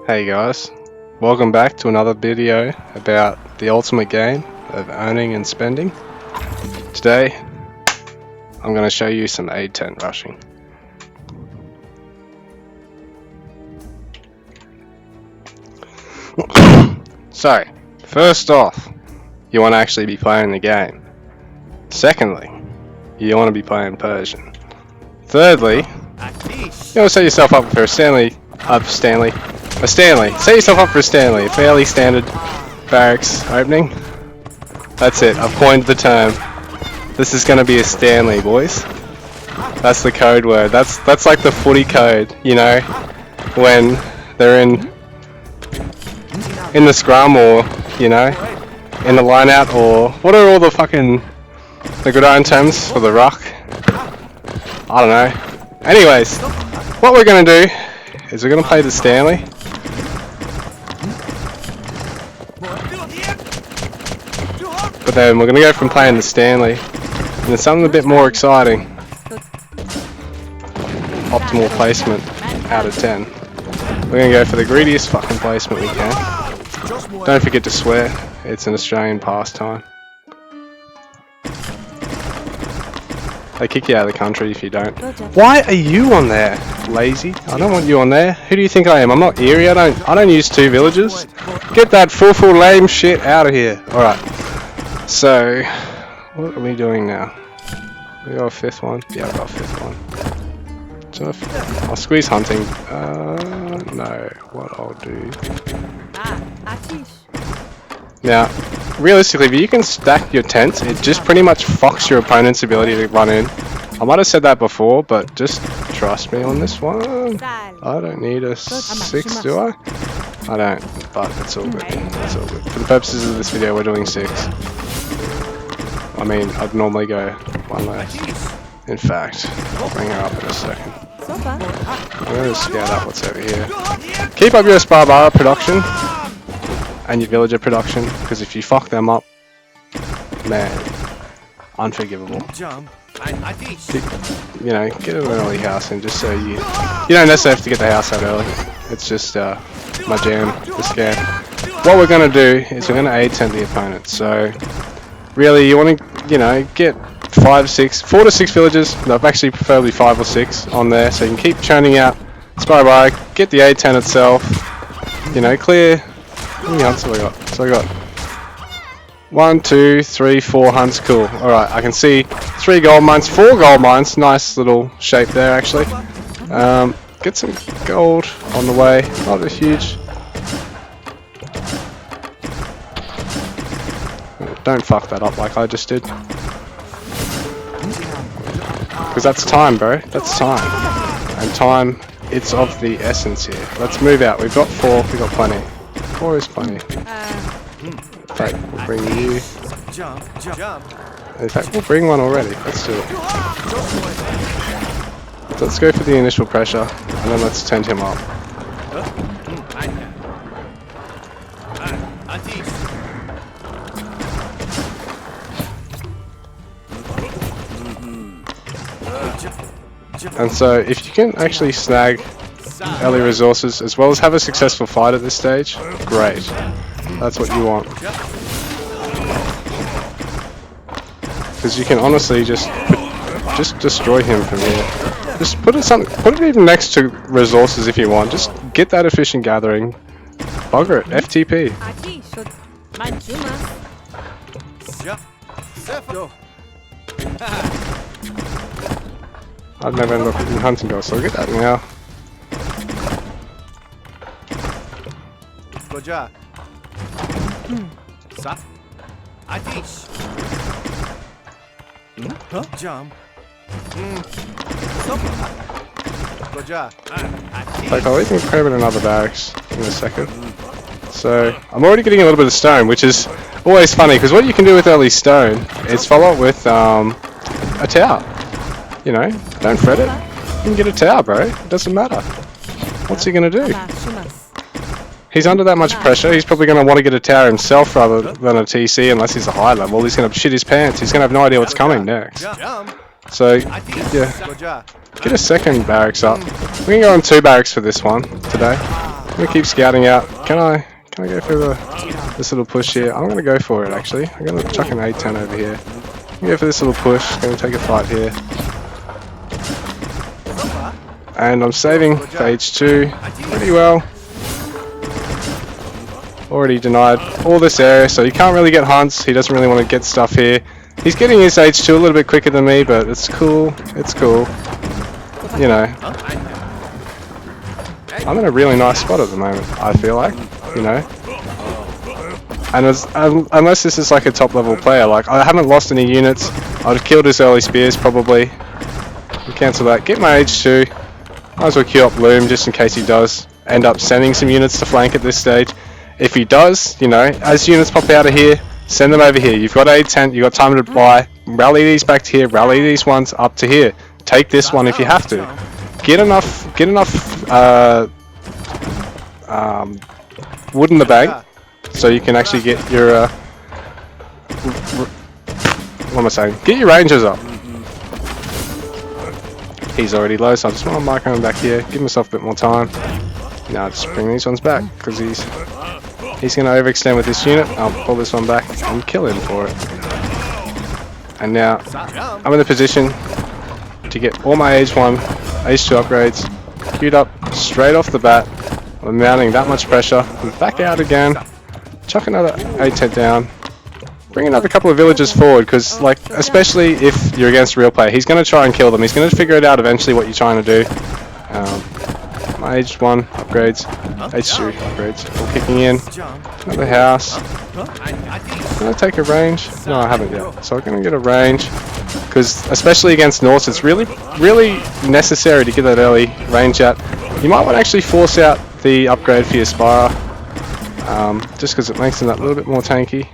Hey guys, welcome back to another video about the ultimate game of earning and spending. Today, I'm going to show you some Aidtent rushing. So, first off, you want to actually be playing the game. Secondly, you want to be playing Persian. Thirdly, you want to set yourself up for a Stanley. Set yourself up for a Stanley, a fairly standard barracks opening. That's it, I've coined the term. This is going to be a Stanley, boys. That's the code word. That's like the footy code, you know, when they're in the scrum, or, you know, in the line out, or what are all the good iron terms for the ruck? I don't know. Anyways, what we're going to do is we're going to play the Stanley. But then we're going to go from playing the Stanley into something a bit more exciting. Optimal placement out of 10. We're going to go for the greediest fucking placement we can. Don't forget to swear, it's an Australian pastime. They kick you out of the country if you don't. Why are you on there, lazy? I don't want you on there. Who do you think I am? I'm not Erie. I don't use 2 villages. Get that full lame shit out of here. Alright. So, what are we doing now? We got a 5th one? Yeah, I've got a 5th one. So I'll squeeze hunting. No. What I'll do... Now, realistically, if you can stack your tents, it just pretty much fucks your opponent's ability to run in. I might have said that before, but just trust me on this one. I don't need a 6, do I? I don't, but it's all good. It's all good. For the purposes of this video, we're doing 6. I mean, I'd normally go 1 less. In fact, I'll bring her up in a second. I'm going to scout out what's over here. Keep up your Barbara production and your villager production, because if you fuck them up, man, unforgivable. You know, get an early house in, just so you don't necessarily have to get the house out early. It's just my jam, the scam. What we're going to do is we're going to Aidtent the opponent. So really, you want to, you know, get 4 to 6 villages. No, actually preferably 5 or 6 on there, so you can keep churning out Spy, get the Aidtent itself, you know, clear. How many hunts have I got? So I got 1, 2, 3, 4 hunts. Cool. Alright, I can see 3 gold mines, 4 gold mines. Nice little shape there, actually. Get some gold on the way. Not a huge... Don't fuck that up like I just did. Because that's time, bro. That's time. And time, it's of the essence here. Let's move out. We've got 4. We've got plenty. 4 is plenty. In fact, we'll bring you. In fact, we'll bring one already. Let's do it. So let's go for the initial pressure, and then let's tent him up. And so, if you can actually snag early resources as well as have a successful fight at this stage, great. That's what you want. Because you can honestly just destroy him from here. Just put it even next to resources if you want. Just get that efficient gathering. Bugger it. FTP. I've never ended up in hunting goals, so I'll get that now. Like, I'll even grab in another barracks in a second. So, I'm already getting a little bit of stone, which is always funny, because what you can do with early stone is follow it with a tower. You know, don't fret it. You can get a tower, bro. It doesn't matter. What's he gonna do? He's under that much pressure, he's probably going to want to get a tower himself rather than a TC unless he's a high level. He's going to shit his pants, he's going to have no idea what's coming next. So, yeah, get a second barracks up. We can go on 2 barracks for this one today. gonna keep scouting out. Can I go for this little push here? I'm gonna go for it actually. I'm gonna chuck an Aidtent over here. I'm gonna go for this little push. Gonna take a fight here. And I'm saving for H2 pretty well. Already denied all this area, so he can't really get hunts. He doesn't really want to get stuff here. He's getting his H2 a little bit quicker than me, but it's cool. It's cool. You know. I'm in a really nice spot at the moment, I feel like. You know. And unless this is like a top level player, like I haven't lost any units. I'd have killed his early spears probably. Cancel that. Get my H2. Might as well queue up Loom just in case he does end up sending some units to flank at this stage. If he does, you know, as units pop out of here, send them over here. You've got Aidtent, you've got time to buy. Rally these back to here, rally these ones up to here. Take this one if you have to. Get enough wood in the bag so you can actually get your what am I saying? Get your rangers up. He's already low, so I just want to micro him back here, give myself a bit more time. Now just bring these ones back, because he's going to overextend with this unit. I'll pull this one back and kill him for it. And now I'm in the position to get all my H1, H2 upgrades queued up straight off the bat. I'm mounting that much pressure. I'm back out again. Chuck another Aidtent down. Bring another couple of villagers forward, because, like, especially if you're against a real player, he's going to try and kill them. He's going to figure it out eventually what you're trying to do. My H1 upgrades, H2 upgrades, all kicking in. Another house. Can I take a range? No, I haven't yet. So I'm going to get a range, because especially against Norse, it's really necessary to get that early range out. You might want to actually force out the upgrade for your Spira, just because it makes them that little bit more tanky.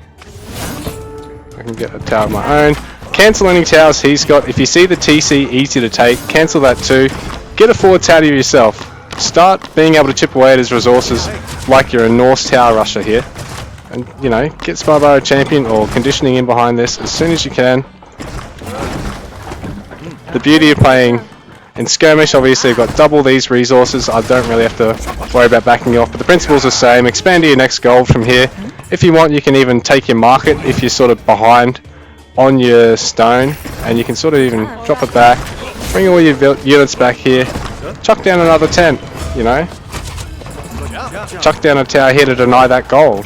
I can get a tower of my own. Cancel any towers he's got. If you see the TC easy to take, cancel that too. Get a forward tower yourself. Start being able to chip away at his resources like you're a Norse tower rusher here. And, you know, get Spybar champion or conditioning in behind this as soon as you can. The beauty of playing in skirmish, obviously you've got double these resources. I don't really have to worry about backing off, but the principle's the same. Expand to your next gold from here. If you want, you can even take your market if you're sort of behind on your stone, and you can sort of even drop it back, bring all your units back here, chuck down another tent, you know, chuck down a tower here to deny that gold.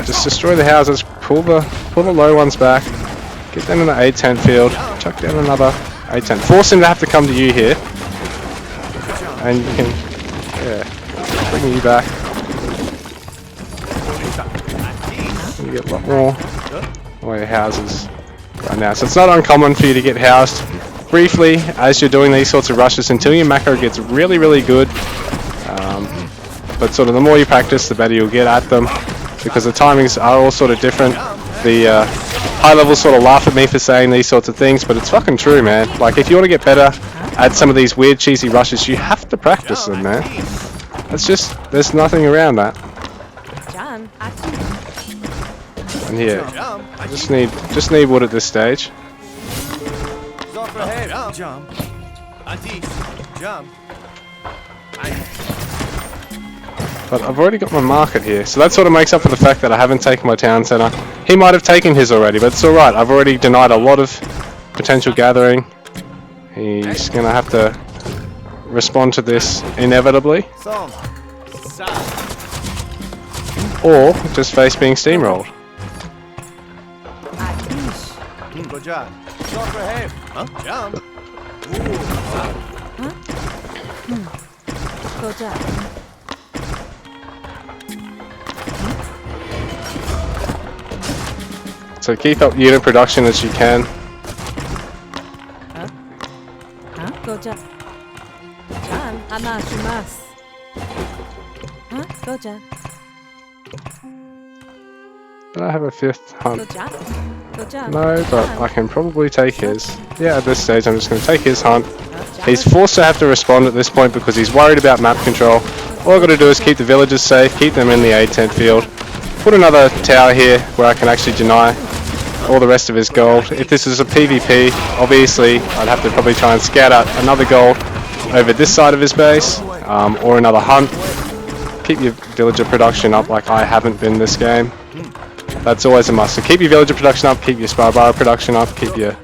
Just destroy the houses, pull the low ones back, get them in the Aidtent field, chuck down another Aidtent. Force him to have to come to you here, and you can, yeah, bring you back. You get a lot more houses right now. So it's not uncommon for you to get housed briefly as you're doing these sorts of rushes until your macro gets really good. But sort of the more you practice, the better you'll get at them, because the timings are all sort of different. The high levels sort of laugh at me for saying these sorts of things, but it's fucking true, man. Like, if you want to get better at some of these weird cheesy rushes, you have to practice them, man. It's just, there's nothing around that. And here, I just need wood at this stage. But I've already got my market here, so that sort of makes up for the fact that I haven't taken my town centre. He might have taken his already, but it's alright. I've already denied a lot of potential gathering. He's going to have to respond to this inevitably. Or just face being steamrolled. So keep up unit production as you can. Do I have a fifth hunt? No, but I can probably take his. Yeah, at this stage I'm just going to take his hunt. He's forced to have to respond at this point because he's worried about map control. All I've got to do is keep the villagers safe, keep them in the Aidtent field. Put another tower here where I can actually deny all the rest of his gold. If this is a PvP, obviously I'd have to probably try and scout out another gold over this side of his base, or another hunt. Keep your villager production up like I haven't been this game. That's always a must. So keep your villager production up, keep your Sparbara production up, keep your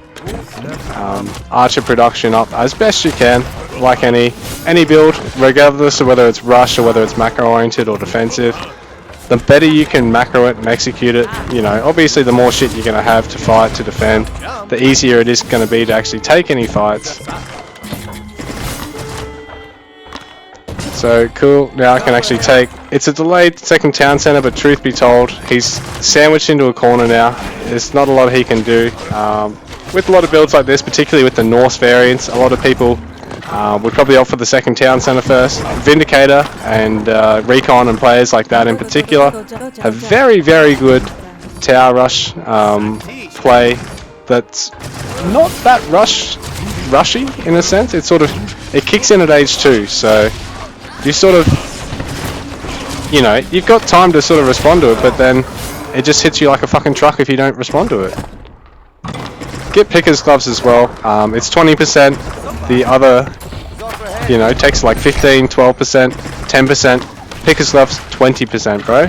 archer production up as best you can, like any build, regardless of whether it's rush or whether it's macro oriented or defensive. The better you can macro it and execute it, you know, obviously the more shit you're going to have to fight, to defend, the easier it is going to be to actually take any fights. So cool, now I can actually take, it's a delayed second town center, but truth be told, he's sandwiched into a corner now. There's not a lot he can do. With a lot of builds like this, particularly with the Norse variants, a lot of people would probably opt for the second town center first. Vindicator and Recon and players like that in particular have very, very good tower rush play that's not that rushy in a sense. It's sort of, it kicks in at age 2, so you sort of, you know, you've got time to sort of respond to it, but then it just hits you like a fucking truck if you don't respond to it. Get Picker's Gloves as well. It's 20%. The other, you know, takes like 15, 12%, 10%. Picker's Gloves, 20%, bro.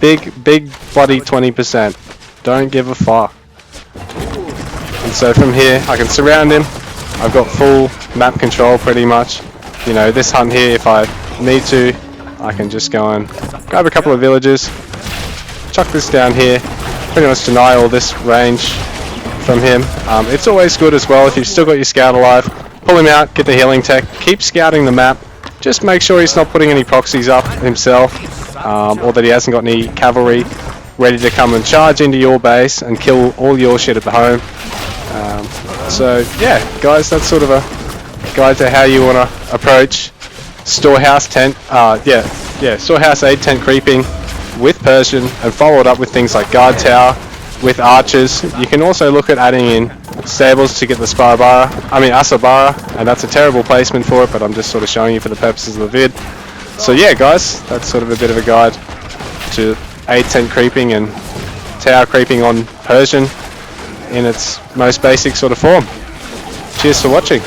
Big bloody 20%. Don't give a fuck. And so from here, I can surround him. I've got full map control pretty much. You know, this hunt here, if I need to, I can just go and grab a couple of villagers, chuck this down here, pretty much deny all this range from him. It's always good as well if you've still got your scout alive, pull him out, get the healing tech, keep scouting the map, just make sure he's not putting any proxies up himself, or that he hasn't got any cavalry ready to come and charge into your base and kill all your shit at the home. So yeah, guys, that's sort of a guide to how you want to approach storehouse tent, storehouse aid tent creeping with Persian, and follow it up with things like guard tower with archers. You can also look at adding in stables to get the Asabara, and that's a terrible placement for it, but I'm just sort of showing you for the purposes of the vid. So yeah, guys, that's sort of a bit of a guide to aid tent creeping and tower creeping on Persian in its most basic sort of form. Cheers for watching.